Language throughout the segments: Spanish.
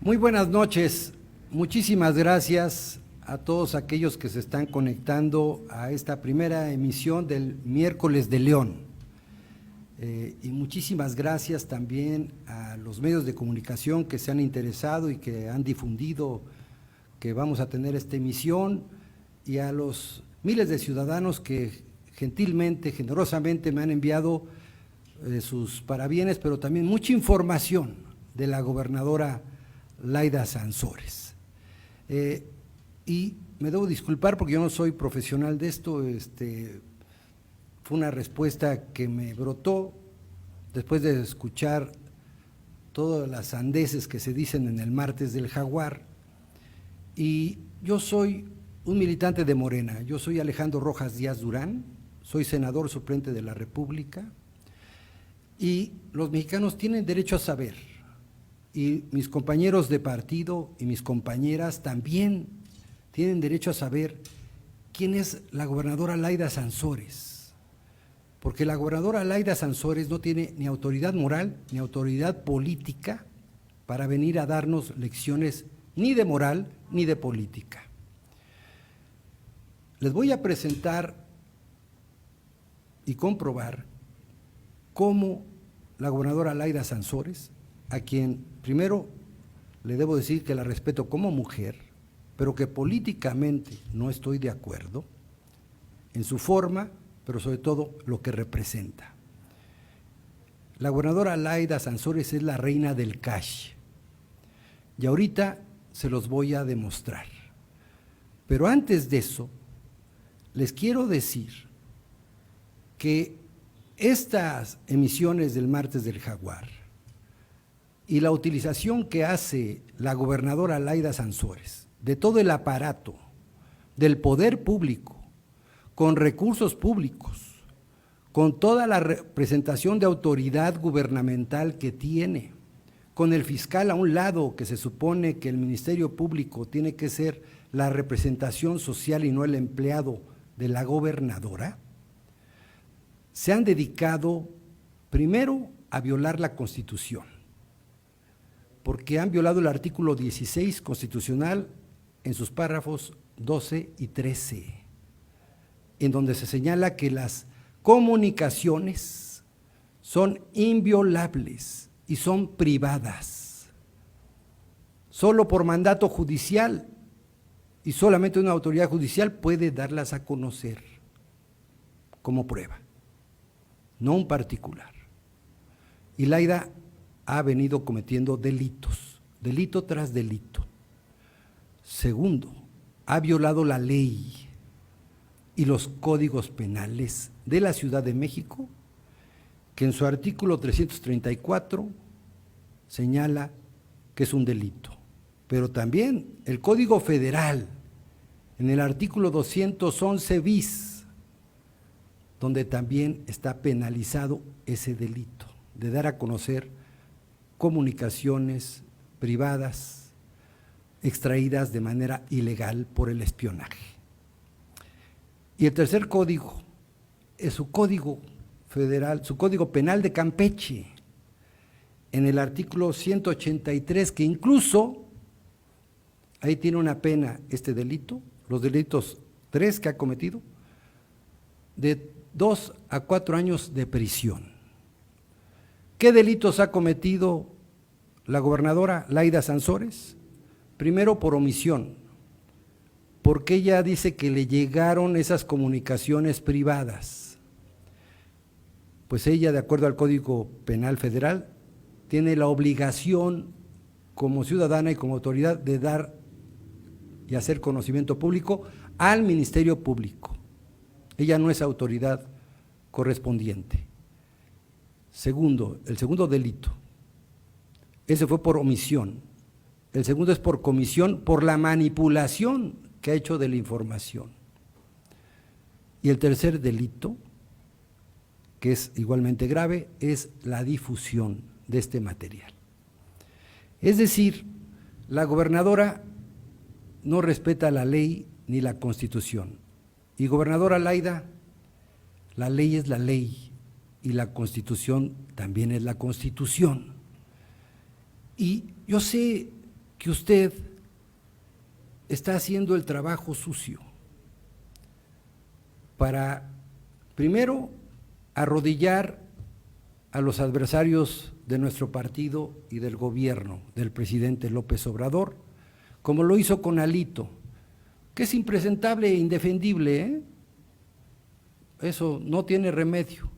Muy buenas noches, muchísimas gracias a todos aquellos que se están conectando a esta primera emisión del Miércoles de León. Y muchísimas gracias también a los medios de comunicación que se han interesado y que han difundido que vamos a tener esta emisión, y a los miles de ciudadanos que gentilmente, generosamente me han enviado sus parabienes, pero también mucha información de la gobernadora Laida Sansores. Y me debo disculpar porque yo no soy profesional de esto, fue una respuesta que me brotó después de escuchar todas las sandeces que se dicen en el martes del Jaguar. Y yo soy un militante de Morena, yo soy Alejandro Rojas Díaz Durán, soy senador suplente de la República, y los mexicanos tienen derecho a saber, y mis compañeros de partido y mis compañeras también tienen derecho a saber quién es la gobernadora Laida Sansores, porque la gobernadora Laida Sansores no tiene ni autoridad moral ni autoridad política para venir a darnos lecciones ni de moral ni de política. Les voy a presentar y comprobar cómo la gobernadora Laida Sansores, a quien primero le debo decir que la respeto como mujer, pero que políticamente no estoy de acuerdo en su forma, pero sobre todo lo que representa. La gobernadora Laida Sansores es la reina del cash, y ahorita se los voy a demostrar. Pero antes de eso, les quiero decir que estas emisiones del martes del Jaguar y la utilización que hace la gobernadora Laida Sansores de todo el aparato del poder público, con recursos públicos, con toda la representación de autoridad gubernamental que tiene, con el fiscal a un lado, que se supone que el Ministerio Público tiene que ser la representación social y no el empleado de la gobernadora, se han dedicado primero a violar la Constitución, porque han violado el artículo 16 constitucional en sus párrafos 12 y 13, en donde se señala que las comunicaciones son inviolables y son privadas, solo por mandato judicial, y solamente una autoridad judicial puede darlas a conocer como prueba, no un particular. Y Laida ha venido cometiendo delitos, delito tras delito. Segundo, ha violado la ley y los códigos penales de la Ciudad de México, que en su artículo 334 señala que es un delito, pero también el Código Federal, en el artículo 211 bis, donde también está penalizado ese delito de dar a conocer comunicaciones privadas extraídas de manera ilegal por el espionaje. Y el tercer código es su Código Federal, su Código Penal de Campeche, en el artículo 183, que incluso ahí tiene una pena este delito, los delitos 3 que ha cometido, de 2 a 4 años de prisión. ¿Qué delitos ha cometido la gobernadora Laida Sansores? Primero, por omisión, porque ella dice que le llegaron esas comunicaciones privadas. Pues ella, de acuerdo al Código Penal Federal, tiene la obligación como ciudadana y como autoridad de dar y hacer conocimiento público al Ministerio Público. Ella no es autoridad correspondiente. Segundo, el segundo delito, ese fue por omisión. El segundo es por comisión, por la manipulación que ha hecho de la información. Y el tercer delito, que es igualmente grave, es la difusión de este material. Es decir, la gobernadora no respeta la ley ni la Constitución. Y gobernadora Laida, la ley es la ley y la Constitución también es la Constitución. Y yo sé que usted está haciendo el trabajo sucio para, primero, arrodillar a los adversarios de nuestro partido y del gobierno del presidente López Obrador, como lo hizo con Alito, que es impresentable e indefendible, ¿eh? Eso no tiene remedio,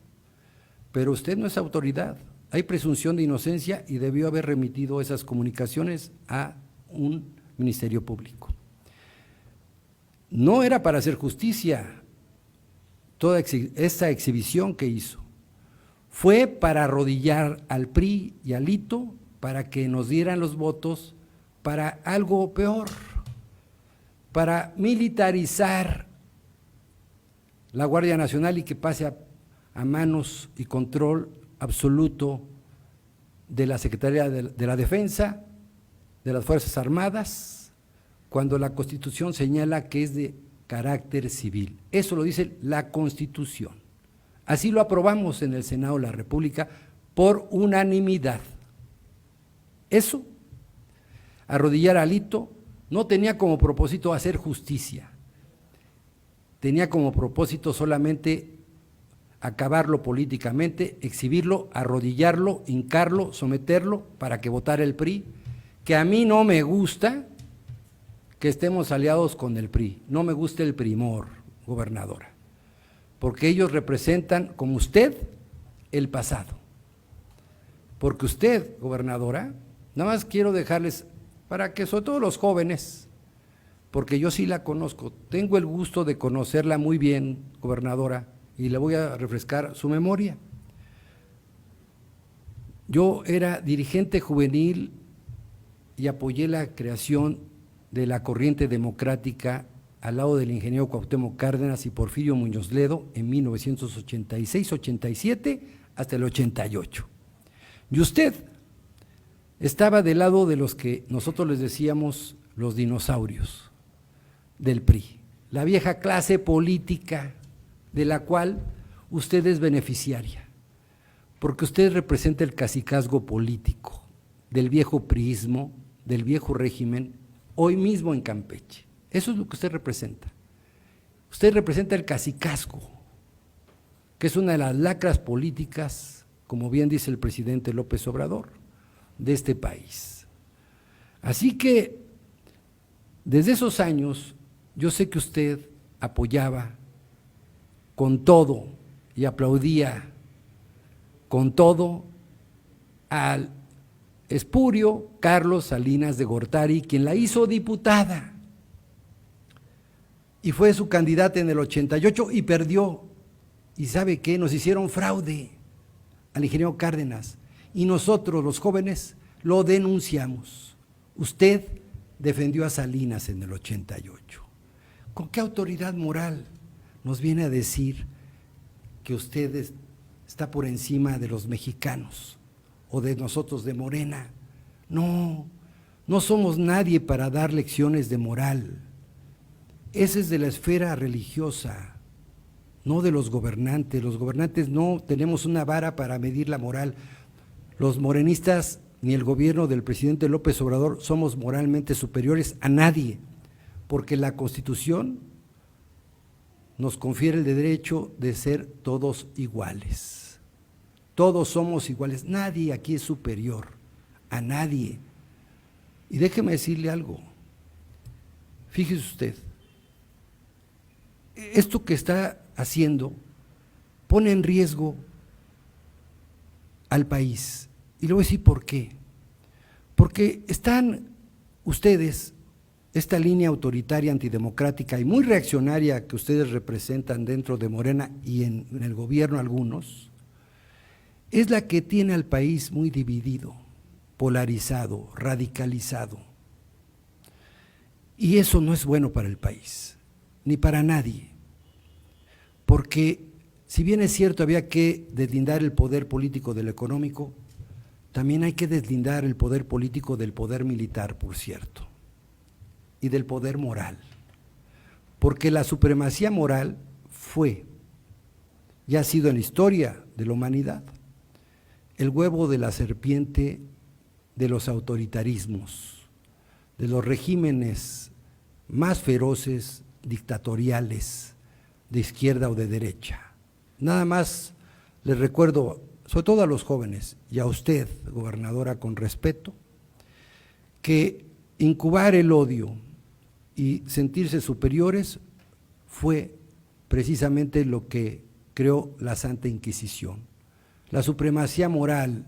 pero usted no es autoridad, hay presunción de inocencia y debió haber remitido esas comunicaciones a un ministerio público. No era para hacer justicia toda esta exhibición que hizo, fue para arrodillar al PRI y al Alito para que nos dieran los votos para algo peor, para militarizar la Guardia Nacional y que pase a manos y control absoluto de la Secretaría de la Defensa, de las Fuerzas Armadas, cuando la Constitución señala que es de carácter civil. Eso lo dice la Constitución. Así lo aprobamos en el Senado de la República por unanimidad. Eso, arrodillar a Alito, no tenía como propósito hacer justicia, tenía como propósito solamente acabarlo políticamente, exhibirlo, arrodillarlo, hincarlo, someterlo para que votara el PRI, que a mí no me gusta que estemos aliados con el PRI, no me gusta el primor, gobernadora, porque ellos representan, como usted, el pasado. Porque usted, gobernadora, nada más quiero dejarles, para que sobre todo los jóvenes, porque yo sí la conozco, tengo el gusto de conocerla muy bien, gobernadora, y le voy a refrescar su memoria. Yo era dirigente juvenil y apoyé la creación de la corriente democrática al lado del ingeniero Cuauhtémoc Cárdenas y Porfirio Muñoz Ledo en 1986-87 hasta el 88. Y usted estaba del lado de los que nosotros les decíamos los dinosaurios del PRI, la vieja clase política de la cual usted es beneficiaria, porque usted representa el cacicazgo político del viejo priismo, del viejo régimen, hoy mismo en Campeche. Eso es lo que usted representa. Usted representa el cacicazgo, que es una de las lacras políticas, como bien dice el presidente López Obrador, de este país. Así que, desde esos años, yo sé que usted apoyaba con todo y aplaudía con todo al espurio Carlos Salinas de Gortari, quien la hizo diputada y fue su candidata en el 88 y perdió. ¿Y sabe qué? Nos hicieron fraude al ingeniero Cárdenas y nosotros los jóvenes lo denunciamos. Usted defendió a Salinas en el 88. ¿Con qué autoridad moral nos viene a decir que usted está por encima de los mexicanos o de nosotros de Morena? No, no somos nadie para dar lecciones de moral. Ese es de la esfera religiosa, no de los gobernantes. Los gobernantes no tenemos una vara para medir la moral. Los morenistas ni el gobierno del presidente López Obrador somos moralmente superiores a nadie, porque la Constitución nos confiere el derecho de ser todos iguales. Todos somos iguales, nadie aquí es superior a nadie. Y déjeme decirle algo, fíjese usted, esto que está haciendo pone en riesgo al país. Y le voy a decir por qué. Porque están ustedes, esta línea autoritaria, antidemocrática y muy reaccionaria que ustedes representan dentro de Morena y en el gobierno algunos, es la que tiene al país muy dividido, polarizado, radicalizado. Y eso no es bueno para el país, ni para nadie, porque si bien es cierto había que deslindar el poder político del económico, también hay que deslindar el poder político del poder militar, por cierto, y del poder moral, porque la supremacía moral fue, y ha sido en la historia de la humanidad, el huevo de la serpiente de los autoritarismos, de los regímenes más feroces, dictatoriales, de izquierda o de derecha. Nada más les recuerdo, sobre todo a los jóvenes y a usted, gobernadora, con respeto, que incubar el odio y sentirse superiores fue precisamente lo que creó la Santa Inquisición. La supremacía moral,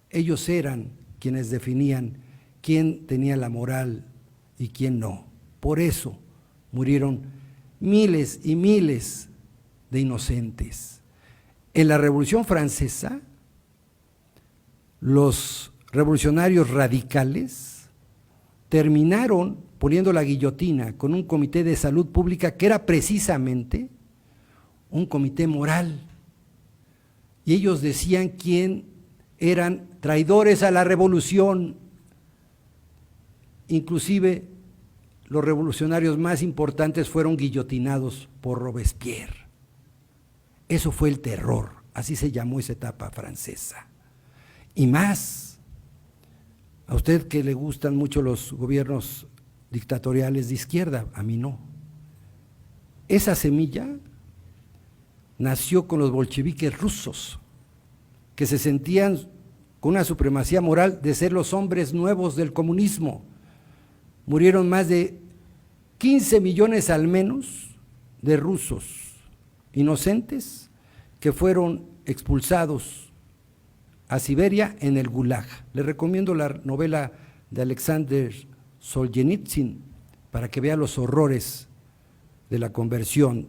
ellos eran quienes definían quién tenía la moral y quién no. Por eso murieron miles y miles de inocentes. En la Revolución Francesa, los revolucionarios radicales terminaron poniendo la guillotina con un comité de salud pública que era precisamente un comité moral. Y ellos decían quién eran traidores a la revolución. Inclusive los revolucionarios más importantes fueron guillotinados por Robespierre. Eso fue el terror, así se llamó esa etapa francesa. Y más, a usted que le gustan mucho los gobiernos dictatoriales de izquierda, a mí no. Esa semilla nació con los bolcheviques rusos, que se sentían con una supremacía moral de ser los hombres nuevos del comunismo. Murieron más de 15 millones al menos de rusos inocentes que fueron expulsados a Siberia en el Gulag. Les recomiendo la novela de Alexander Solzhenitsyn para que vea los horrores de la conversión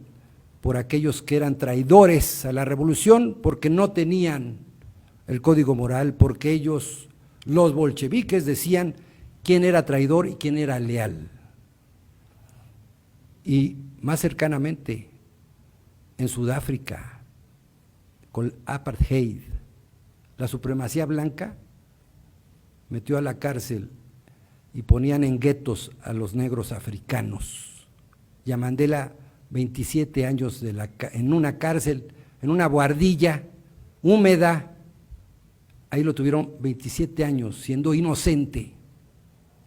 por aquellos que eran traidores a la revolución porque no tenían el código moral, porque ellos, los bolcheviques, decían quién era traidor y quién era leal. Y más cercanamente, en Sudáfrica, con apartheid, la supremacía blanca metió a la cárcel y ponían en guetos a los negros africanos. Y a Mandela 27 años en una cárcel, en una buhardilla húmeda, ahí lo tuvieron 27 años siendo inocente.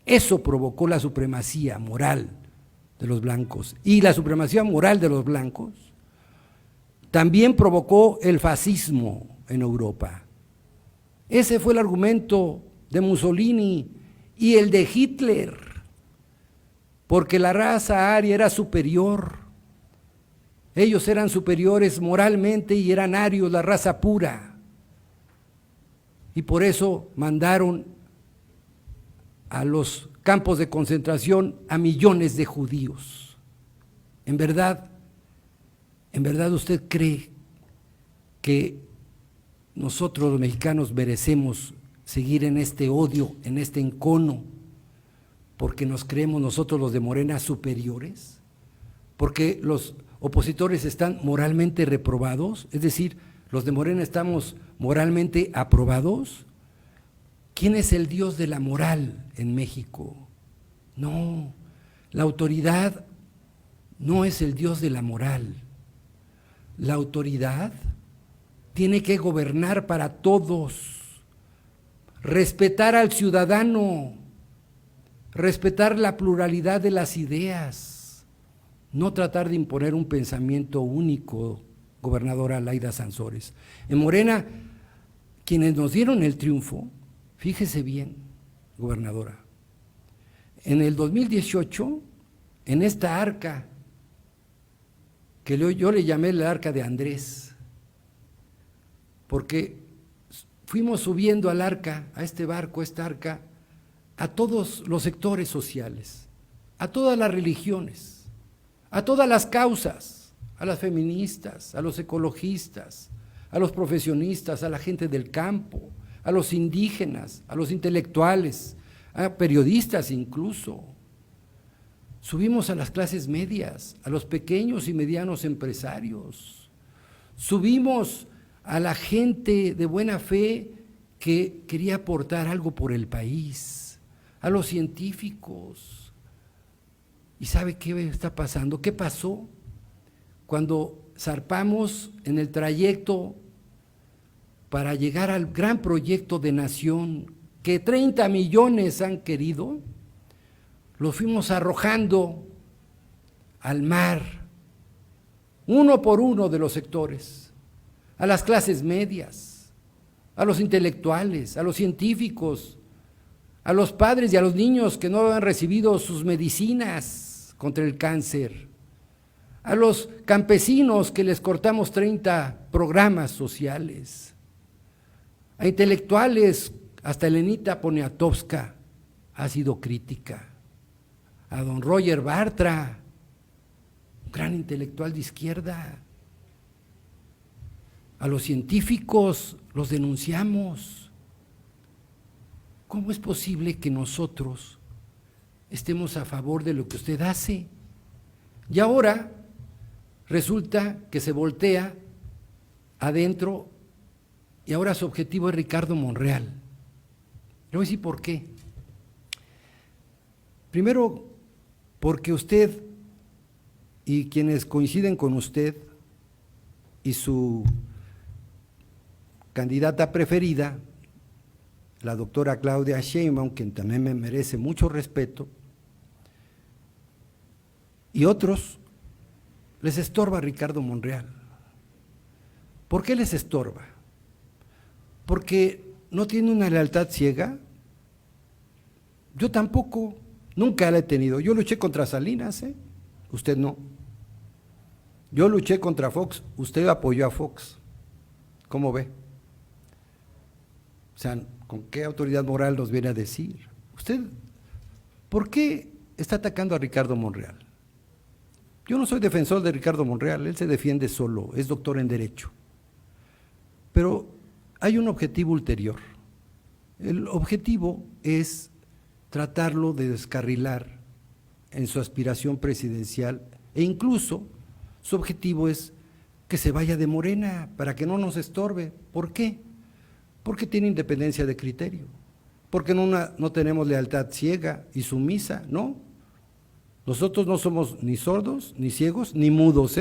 Eso provocó la supremacía moral de los blancos. Y la supremacía moral de los blancos también provocó el fascismo en Europa. Ese fue el argumento de Mussolini y el de Hitler, porque la raza aria era superior. Ellos eran superiores moralmente y eran arios, la raza pura. Y por eso mandaron a los campos de concentración a millones de judíos. En verdad usted cree que nosotros los mexicanos merecemos seguir en este odio, en este encono, porque nos creemos nosotros los de Morena superiores, porque los opositores están moralmente reprobados, es decir, los de Morena estamos moralmente aprobados? ¿Quién es el Dios de la moral en México? No, la autoridad no es el Dios de la moral. La autoridad tiene que gobernar para todos, respetar al ciudadano, respetar la pluralidad de las ideas, no tratar de imponer un pensamiento único, gobernadora Laida Sansores. En Morena, quienes nos dieron el triunfo, fíjese bien, gobernadora, en el 2018, en esta arca, que yo le llamé el arca de Andrés, porque fuimos subiendo al arca, a este barco, esta arca, a todos los sectores sociales, a todas las religiones, a todas las causas, a las feministas, a los ecologistas, a los profesionistas, a la gente del campo, a los indígenas, a los intelectuales, a periodistas incluso. Subimos a las clases medias, a los pequeños y medianos empresarios. Subimos a la gente de buena fe que quería aportar algo por el país, a los científicos. ¿Y sabe qué está pasando? ¿Qué pasó? Cuando zarpamos en el trayecto para llegar al gran proyecto de nación que 30 millones han querido, los fuimos arrojando al mar, uno por uno de los sectores, a las clases medias, a los intelectuales, a los científicos, a los padres y a los niños que no han recibido sus medicinas contra el cáncer, a los campesinos que les cortamos 30 programas sociales, a intelectuales, hasta Elenita Poniatowska ha sido crítica, a don Roger Bartra, un gran intelectual de izquierda, a los científicos los denunciamos. ¿Cómo es posible que nosotros estemos a favor de lo que usted hace? Y ahora resulta que se voltea adentro y ahora su objetivo es Ricardo Monreal. Le voy a decir por qué. Primero, porque usted y quienes coinciden con usted y su candidata preferida, la doctora Claudia Sheinbaum, quien también me merece mucho respeto, y otros, les estorba Ricardo Monreal. ¿Por qué les estorba? Porque no tiene una lealtad ciega. Yo tampoco, nunca la he tenido. Yo luché contra Salinas, usted no. Yo luché contra Fox, usted apoyó a Fox. ¿Cómo ve? O sea, ¿con qué autoridad moral nos viene a decir? Usted, ¿por qué está atacando a Ricardo Monreal? Yo no soy defensor de Ricardo Monreal, él se defiende solo, es doctor en Derecho. Pero hay un objetivo ulterior. El objetivo es tratarlo de descarrilar en su aspiración presidencial e incluso su objetivo es que se vaya de Morena para que no nos estorbe. ¿Por qué? Porque tiene independencia de criterio, porque no tenemos lealtad ciega y sumisa, ¿no? Nosotros no somos ni sordos, ni ciegos, ni mudos,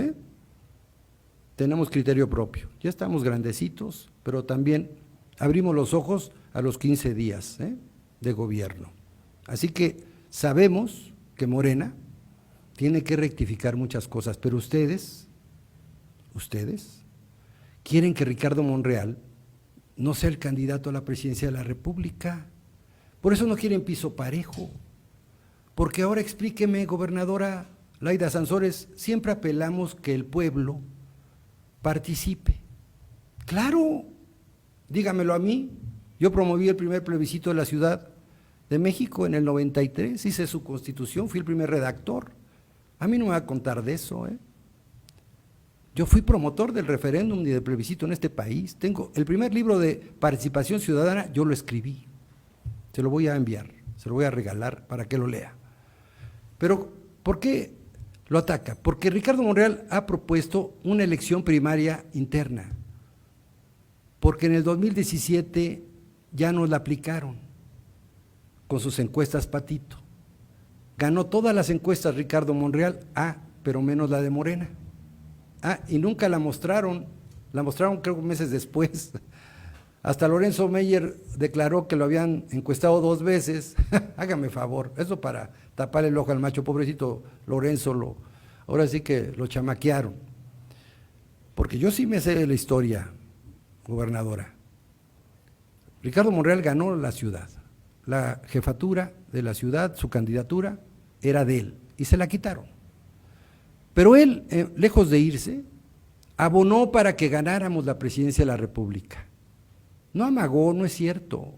tenemos criterio propio. Ya estamos grandecitos, pero también abrimos los ojos a los 15 días de gobierno. Así que sabemos que Morena tiene que rectificar muchas cosas, pero ustedes quieren que Ricardo Monreal no sea el candidato a la presidencia de la República. Por eso no quieren piso parejo. Porque ahora explíqueme, gobernadora Laida Sansores, siempre apelamos que el pueblo participe. Claro, dígamelo a mí. Yo promoví el primer plebiscito de la Ciudad de México en el 93, hice su constitución, fui el primer redactor. A mí no me va a contar de eso, Yo fui promotor del referéndum y del plebiscito en este país. Tengo el primer libro de participación ciudadana, yo lo escribí. Se lo voy a enviar, se lo voy a regalar para que lo lea. Pero, ¿por qué lo ataca? Porque Ricardo Monreal ha propuesto una elección primaria interna. Porque en el 2017 ya nos la aplicaron con sus encuestas Patito. Ganó todas las encuestas Ricardo Monreal, pero menos la de Morena. Y nunca la mostraron creo meses después. Hasta Lorenzo Meyer declaró que lo habían encuestado 2 veces. Hágame favor, eso para tapar el ojo al macho, pobrecito Lorenzo, ahora sí que lo chamaquearon. Porque yo sí me sé la historia, gobernadora. Ricardo Monreal ganó la ciudad, la jefatura de la ciudad, su candidatura era de él, y se la quitaron. Pero él, lejos de irse, abonó para que ganáramos la presidencia de la República. No amagó, no es cierto,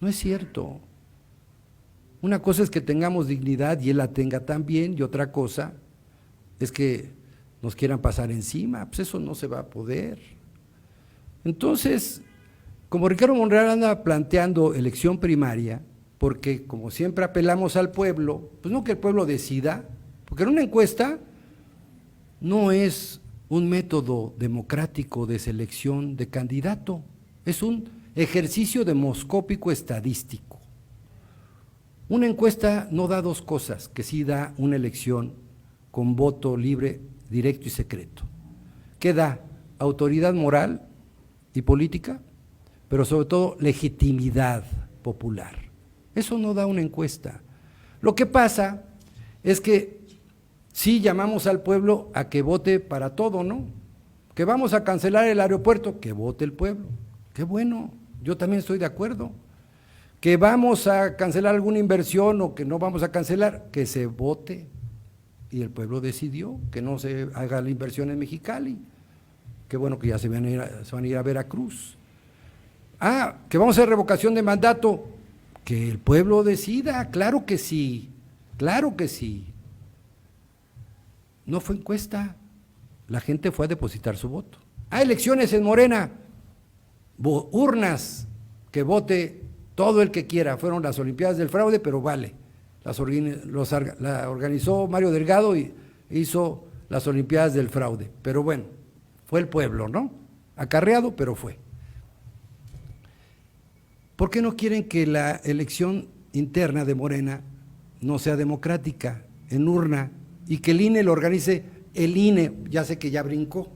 no es cierto. Una cosa es que tengamos dignidad y él la tenga también, y otra cosa es que nos quieran pasar encima, pues eso no se va a poder. Entonces, como Ricardo Monreal anda planteando elección primaria, porque como siempre apelamos al pueblo, pues no que el pueblo decida, porque en una encuesta no es un método democrático de selección de candidato, es un ejercicio demoscópico estadístico. Una encuesta no da 2 cosas, que sí da una elección con voto libre, directo y secreto. ¿Qué da? Autoridad moral y política, pero sobre todo legitimidad popular. Eso no da una encuesta. Lo que pasa es que sí llamamos al pueblo a que vote para todo, ¿no? Que vamos a cancelar el aeropuerto, que vote el pueblo. Qué bueno, yo también estoy de acuerdo. Que vamos a cancelar alguna inversión o que no vamos a cancelar, que se vote. Y el pueblo decidió que no se haga la inversión en Mexicali. Qué bueno que ya se van a ir a Veracruz. Que vamos a hacer revocación de mandato, que el pueblo decida, claro que sí, claro que sí. No fue encuesta, la gente fue a depositar su voto. Elecciones en Morena, urnas, que vote todo el que quiera. Fueron las Olimpiadas del Fraude, pero vale. La organizó Mario Delgado y hizo las Olimpiadas del Fraude. Pero bueno, fue el pueblo, ¿no? Acarreado, pero fue. ¿Por qué no quieren que la elección interna de Morena no sea democrática, en urna, y que el INE lo organice? El INE, ya sé que ya brincó,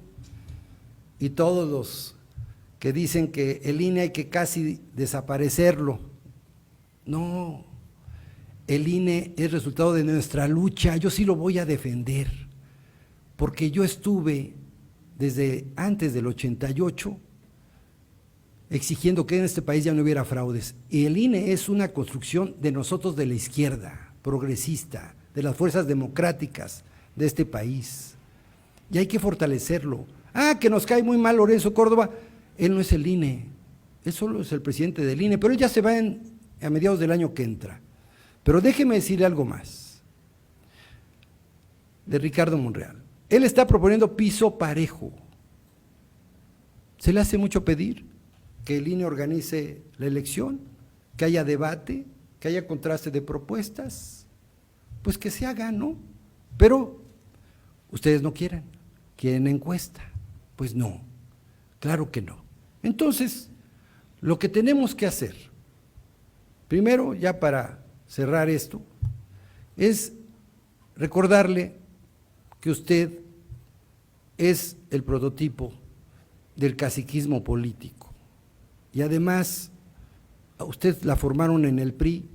y todos los que dicen que el INE hay que casi desaparecerlo. No, el INE es resultado de nuestra lucha, yo sí lo voy a defender, porque yo estuve desde antes del 88 exigiendo que en este país ya no hubiera fraudes. Y el INE es una construcción de nosotros de la izquierda, progresista, de las fuerzas democráticas de este país. Y hay que fortalecerlo. Que nos cae muy mal Lorenzo Córdoba, él no es el INE, él solo es el presidente del INE, pero él ya se va a mediados del año que entra. Pero déjeme decirle algo más de Ricardo Monreal. Él está proponiendo piso parejo. ¿Se le hace mucho pedir que el INE organice la elección, que haya debate, que haya contraste de propuestas? Pues que se haga, ¿no? Pero ustedes no quieren encuesta. Pues no, claro que no. Entonces, lo que tenemos que hacer, primero, ya para cerrar esto, es recordarle que usted es el prototipo del caciquismo político. Y además, a usted la formaron en el PRI,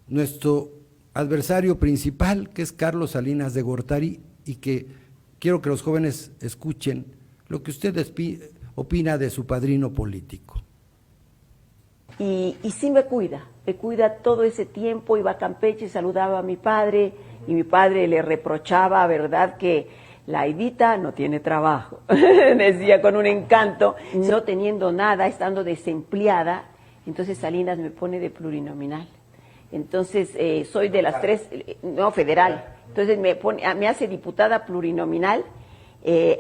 nuestro adversario principal, que es Carlos Salinas de Gortari, y que quiero que los jóvenes escuchen lo que usted opina de su padrino político. Y sí me cuida todo ese tiempo. Iba a Campeche, saludaba a mi padre, y mi padre le reprochaba, ¿verdad?, que la Aidita no tiene trabajo, decía con un encanto, no teniendo nada, estando desempleada. Entonces Salinas me pone de plurinominal. Entonces soy de las tres, no, federal. Entonces me hace diputada plurinominal.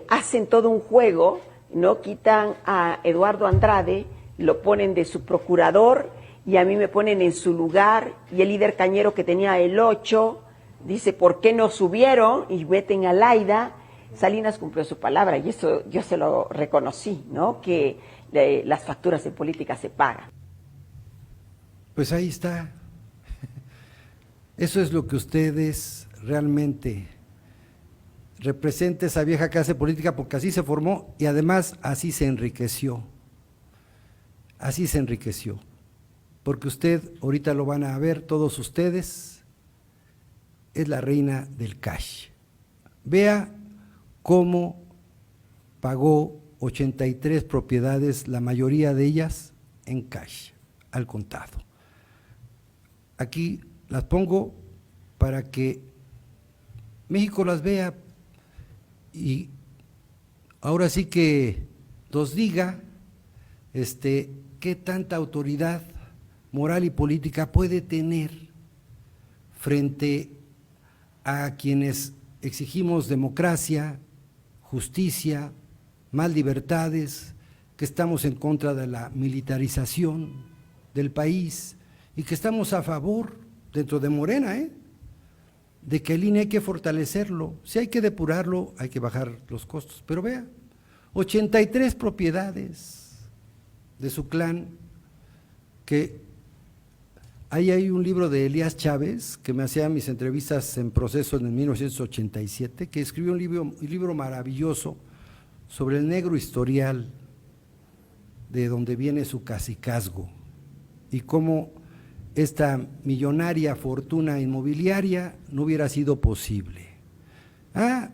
Hacen todo un juego, no quitan a Eduardo Andrade, lo ponen de su procurador y a mí me ponen en su lugar, y el líder cañero que tenía el 8 dice, ¿por qué no subieron? Y meten a Laida. Salinas cumplió su palabra y eso yo se lo reconocí, ¿no? Que las facturas de política se pagan. Pues ahí está. Eso es lo que ustedes realmente representa, esa vieja clase política, porque así se formó y además así se enriqueció. Así se enriqueció. Porque usted, ahorita lo van a ver todos ustedes, es la reina del cash. Vea cómo pagó 83 propiedades, la mayoría de ellas en cash, al contado. Aquí las pongo para que México las vea y ahora sí que nos diga qué tanta autoridad moral y política puede tener frente a quienes exigimos democracia, justicia, más libertades, que estamos en contra de la militarización del país y que estamos a favor, dentro de Morena, de que el INE hay que fortalecerlo. Si hay que depurarlo, hay que bajar los costos. Pero vea, 83 propiedades de su clan, que ahí hay un libro de Elías Chávez, que me hacía mis entrevistas en Proceso en 1987, que escribió un libro maravilloso sobre el negro historial de donde viene su cacicazgo y cómo esta millonaria fortuna inmobiliaria no hubiera sido posible.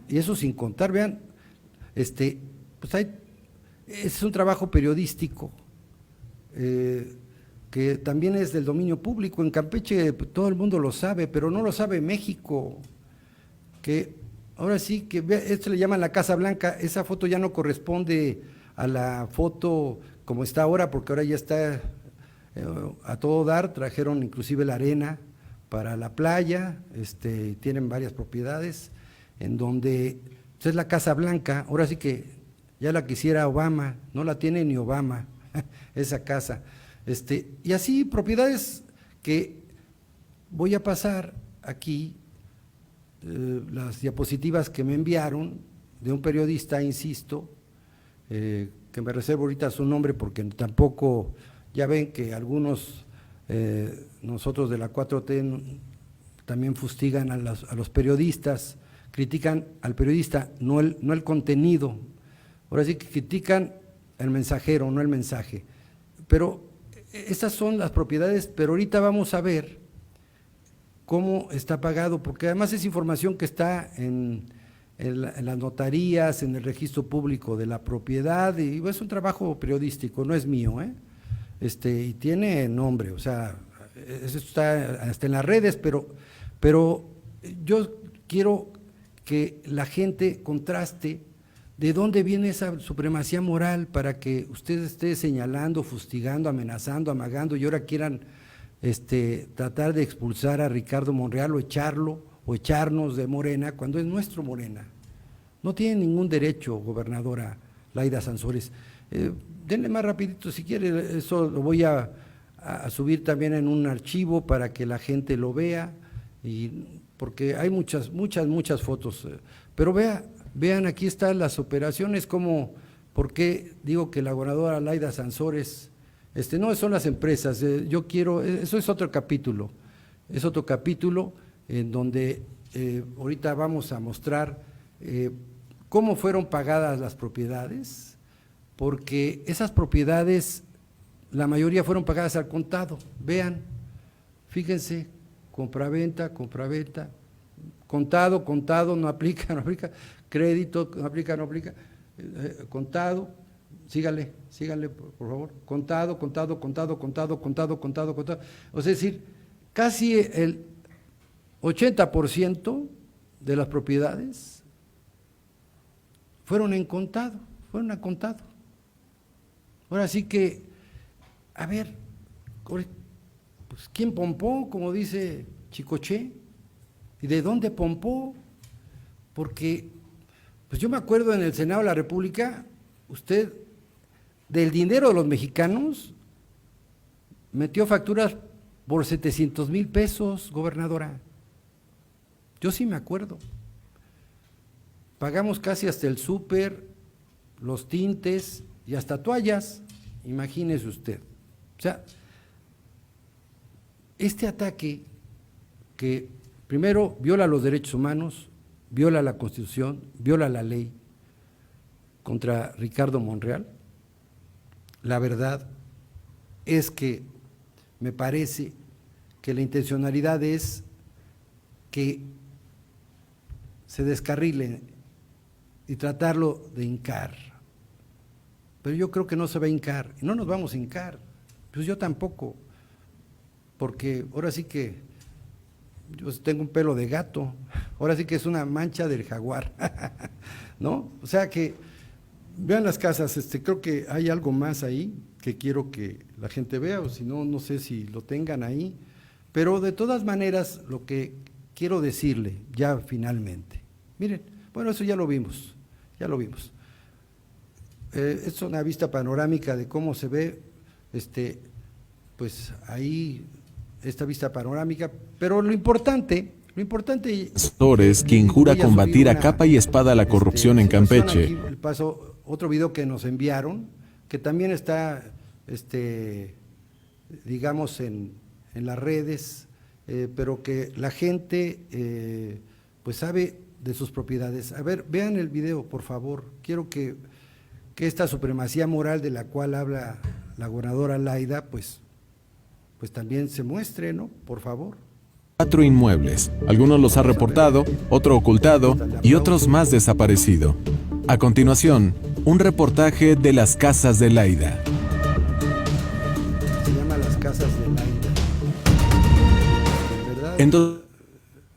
Y eso sin contar, vean, pues es un trabajo periodístico que también es del dominio público. En Campeche todo el mundo lo sabe, pero no lo sabe México, que ahora sí que esto le llaman la Casa Blanca. Esa foto ya no corresponde a la foto como está ahora, porque ahora ya está a todo dar. Trajeron inclusive la arena para la playa, tienen varias propiedades en donde es la Casa Blanca. Ahora sí que ya la quisiera Obama, no la tiene ni Obama esa casa. Y así propiedades que voy a pasar aquí, las diapositivas que me enviaron de un periodista, insisto, que me reservo ahorita su nombre porque tampoco, ya ven que algunos, nosotros de la 4T también fustigan a los periodistas, critican al periodista, no el contenido. Ahora sí que critican el mensajero, no el mensaje. Pero estas son las propiedades, pero ahorita vamos a ver cómo está pagado, porque además es información que está en las notarías, en el registro público de la propiedad, y es un trabajo periodístico, no es mío, y tiene nombre, o sea, eso está hasta en las redes, pero yo quiero que la gente contraste de dónde viene esa supremacía moral para que usted esté señalando, fustigando, amenazando, amagando y ahora quieran tratar de expulsar a Ricardo Monreal o echarlo o echarnos de Morena cuando es nuestro Morena. No tiene ningún derecho, gobernadora Laida Sansores. Denle más rapidito si quiere, eso lo voy a subir también en un archivo para que la gente lo vea, porque hay muchas fotos, pero vean, aquí están las operaciones, ¿por qué digo que la gobernadora Laida Sansores, no son las empresas, yo quiero, eso es otro capítulo en donde ahorita vamos a mostrar cómo fueron pagadas las propiedades, porque esas propiedades, la mayoría fueron pagadas al contado. Vean, fíjense, compraventa, contado, no aplica, crédito, no aplica, contado, sígale, por favor, contado. O sea, es decir, casi el 80% de las propiedades fueron a contado. Ahora sí que, a ver, pues, ¿quién pompó, como dice Chicoche? ¿Y de dónde pompó? Porque, pues yo me acuerdo en el Senado de la República, usted, del dinero de los mexicanos, metió facturas por 700,000 pesos, gobernadora. Yo sí me acuerdo. Pagamos casi hasta el súper, los tintes y hasta toallas, imagínese usted. O sea, este ataque que primero viola los derechos humanos, viola la Constitución, viola la ley contra Ricardo Monreal, la verdad es que me parece que la intencionalidad es que se descarrile y tratarlo de hincar. Pero yo creo que no se va a hincar, y no nos vamos a hincar, pues yo tampoco, porque ahora sí que yo tengo un pelo de gato, ahora sí que es una mancha del jaguar, ¿no? O sea que, vean las casas, creo que hay algo más ahí que quiero que la gente vea, o si no, no sé si lo tengan ahí, pero de todas maneras, lo que quiero decirle ya finalmente, miren, bueno, eso ya lo vimos. Es una vista panorámica de cómo se ve, pues ahí, esta vista panorámica, pero lo importante. Sansores, quien jura combatir a capa y espada la corrupción en Campeche. Aquí paso otro video que nos enviaron, que también está, digamos, en las redes, pero que la gente, pues sabe de sus propiedades. A ver, vean el video, por favor. Quiero que esta supremacía moral de la cual habla la gobernadora Laida, pues pues también se muestre, ¿no? Por favor. 4 inmuebles. Algunos los ha reportado, otro ocultado y otros más desaparecido. A continuación, un reportaje de las casas de Laida. Se llama Las Casas de Laida. En verdad,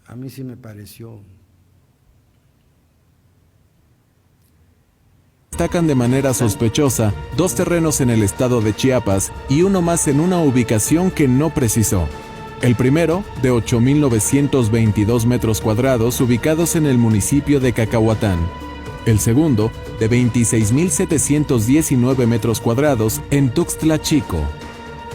a mí sí me pareció. Destacan de manera sospechosa 2 terrenos en el estado de Chiapas y uno más en una ubicación que no precisó. El primero, de 8,922 metros cuadrados, ubicados en el municipio de Cacahuatán. El segundo, de 26,719 metros cuadrados, en Tuxtla Chico.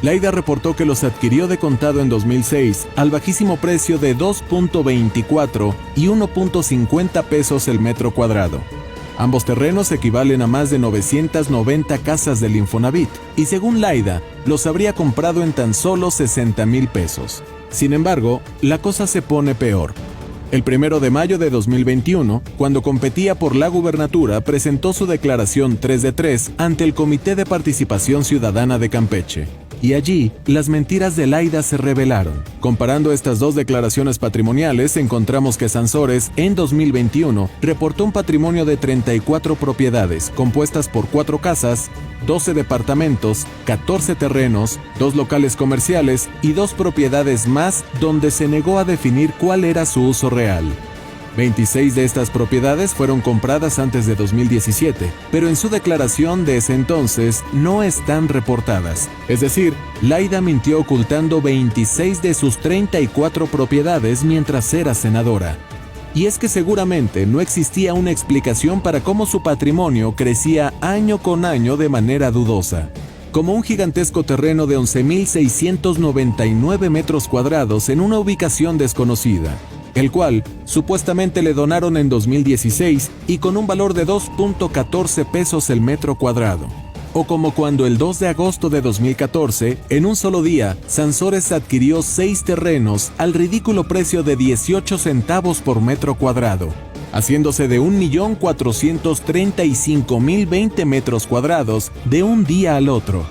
Laida reportó que los adquirió de contado en 2006 al bajísimo precio de 2.24 y 1.50 pesos el metro cuadrado. Ambos terrenos equivalen a más de 990 casas del Infonavit y según Laida, los habría comprado en tan solo 60,000 pesos. Sin embargo, la cosa se pone peor. El 1 de mayo de 2021, cuando competía por la gubernatura, presentó su declaración 3 de 3 ante el Comité de Participación Ciudadana de Campeche. Y allí, las mentiras de Laida se revelaron. Comparando estas dos declaraciones patrimoniales, encontramos que Sansores, en 2021, reportó un patrimonio de 34 propiedades, compuestas por 4 casas, 12 departamentos, 14 terrenos, 2 locales comerciales y 2 propiedades más, donde se negó a definir cuál era su uso real. 26 de estas propiedades fueron compradas antes de 2017, pero en su declaración de ese entonces no están reportadas. Es decir, Laida mintió ocultando 26 de sus 34 propiedades mientras era senadora. Y es que seguramente no existía una explicación para cómo su patrimonio crecía año con año de manera dudosa. Como un gigantesco terreno de 11,699 metros cuadrados en una ubicación desconocida, el cual supuestamente le donaron en 2016 y con un valor de 2.14 pesos el metro cuadrado. O como cuando el 2 de agosto de 2014, en un solo día, Sansores adquirió 6 terrenos al ridículo precio de 18 centavos por metro cuadrado, haciéndose de 1,435,020 metros cuadrados de un día al otro.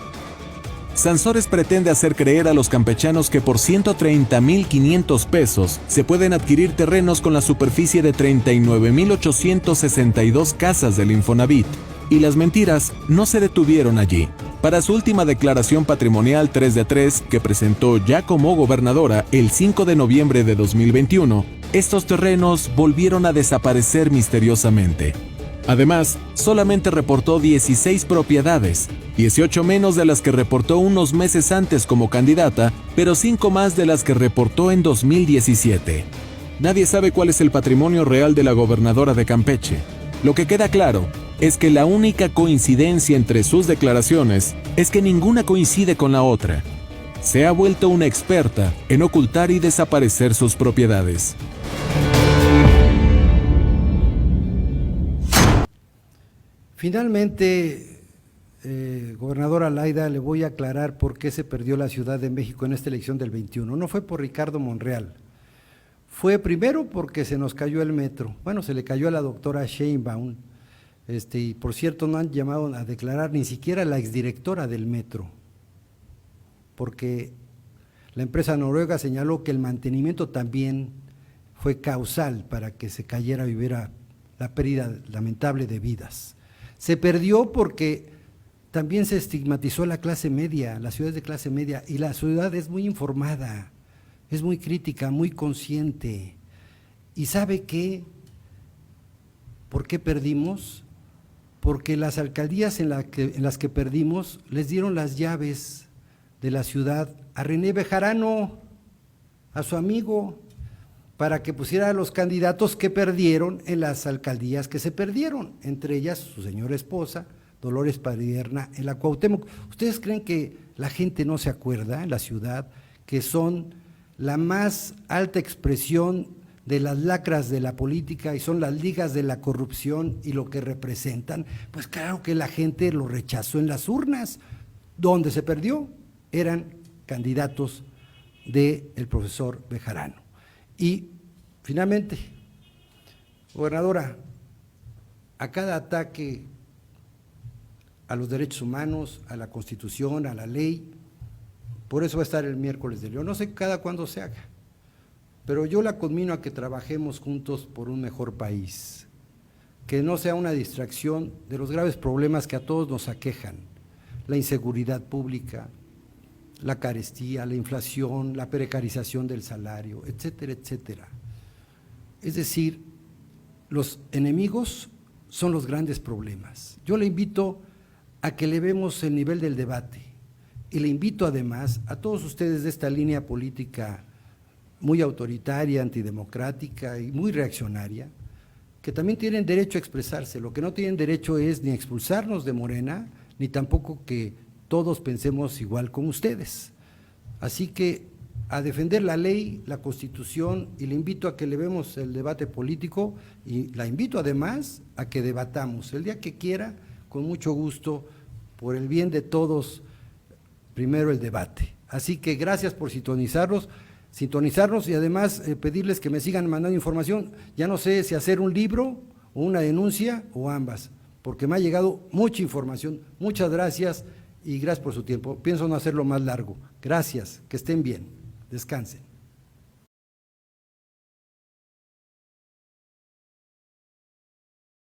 Sansores pretende hacer creer a los campechanos que por 130,500 pesos se pueden adquirir terrenos con la superficie de 39,862 casas del Infonavit. Y las mentiras no se detuvieron allí. Para su última declaración patrimonial 3 de 3, que presentó ya como gobernadora el 5 de noviembre de 2021, estos terrenos volvieron a desaparecer misteriosamente. Además, solamente reportó 16 propiedades, 18 menos de las que reportó unos meses antes como candidata, pero 5 más de las que reportó en 2017. Nadie sabe cuál es el patrimonio real de la gobernadora de Campeche. Lo que queda claro es que la única coincidencia entre sus declaraciones es que ninguna coincide con la otra. Se ha vuelto una experta en ocultar y desaparecer sus propiedades. Finalmente, gobernadora Laida, le voy a aclarar por qué se perdió la Ciudad de México en esta elección del 21. No fue por Ricardo Monreal. Fue primero porque se nos cayó el metro. Bueno, se le cayó a la doctora Sheinbaum. Y por cierto, no han llamado a declarar ni siquiera a la exdirectora del metro, porque la empresa noruega señaló que el mantenimiento también fue causal para que se cayera y hubiera la pérdida lamentable de vidas. Se perdió porque también se estigmatizó la clase media, la ciudad es de clase media, y la ciudad es muy informada, es muy crítica, muy consciente. ¿Y sabe qué? ¿Por qué perdimos? Porque las alcaldías en las que perdimos les dieron las llaves de la ciudad a René Bejarano, a su amigo, para que pusiera a los candidatos que perdieron en las alcaldías que se perdieron, entre ellas su señora esposa, Dolores Padierna, en la Cuauhtémoc. ¿Ustedes creen que la gente no se acuerda en la ciudad que son la más alta expresión de las lacras de la política y son las ligas de la corrupción y lo que representan? Pues claro que la gente lo rechazó en las urnas. Donde se perdió eran candidatos del profesor Bejarano. Y finalmente, gobernadora, a cada ataque a los derechos humanos, a la Constitución, a la ley, Por eso va a estar el miércoles de León. No sé cada cuándo se haga, pero yo la conmino a que trabajemos juntos por un mejor país, que no sea una distracción de los graves problemas que a todos nos aquejan: la inseguridad pública, la carestía, la inflación, la precarización del salario, etcétera, etcétera. Es decir, los enemigos son los grandes problemas. Yo le invito a que elevemos el nivel del debate y le invito además a todos ustedes de esta línea política muy autoritaria, antidemocrática y muy reaccionaria, que también tienen derecho a expresarse. Lo que no tienen derecho es ni expulsarnos de Morena, ni tampoco que todos pensemos igual con ustedes. Así que a defender la ley, la Constitución, y le invito a que elevemos el debate político y la invito además a que debatamos el día que quiera, con mucho gusto, por el bien de todos, primero el debate. Así que gracias por sintonizarnos y además pedirles que me sigan mandando información. Ya no sé si hacer un libro o una denuncia o ambas, porque me ha llegado mucha información. Muchas gracias y gracias por su tiempo. Pienso no hacerlo más largo. Gracias, que estén bien, descansen.